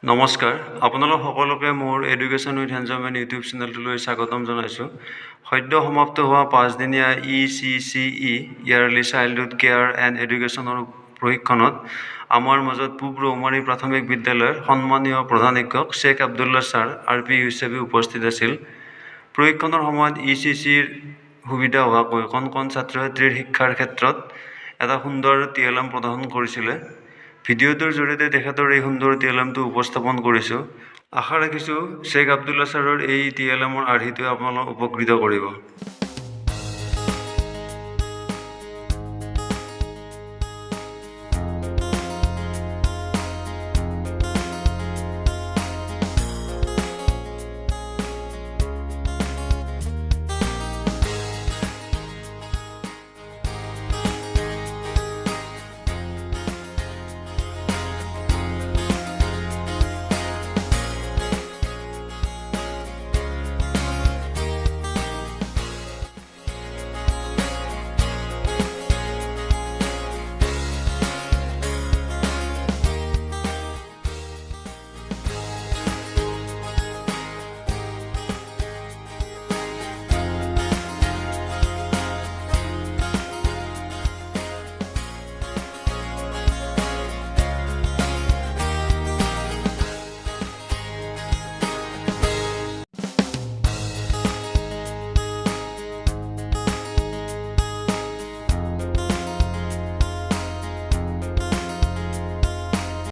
নমস্কাৰ আপোনালোক সকলোকে মোৰ এডুকেশ্যন উইথ এনজয়মেণ্ট ইউটিউব চেনেলটোলৈ স্বাগতম জনাইছোঁ। সদ্য সমাপ্ত হোৱা 5 দিনীয়া ECCE early childhood care and এডুকেশ্যনৰ প্ৰশিক্ষণত আমাৰ মাজত পূব ৰৌমাৰী প্ৰাথমিক বিদ্যালয়ৰ সন্মানীয় প্ৰধান শিক্ষক শ্বেখ আব্দুল্লাহ ছাৰ RP হিচাপে উপস্থিত আছিল। প্ৰশিক্ষণৰ সময়ত ECCৰ সুবিধা হোৱাকৈ কণ ছাত্ৰ ছাত্ৰীৰ শিক্ষাৰ ক্ষেত্ৰত এটা সুন্দৰ TLM প্ৰদৰ্শন কৰিছিলে। ভিডিঅ'টোৰ জৰিয়তে তেখেতৰ এই সুন্দৰ TLMটো উপস্থাপন কৰিছোঁ। আশা ৰাখিছোঁ শ্বেখ আব্দুল্লাহ ছাৰৰ এই TLMৰ আৰ্হিটোৱে আপোনালোক উপকৃত কৰিব।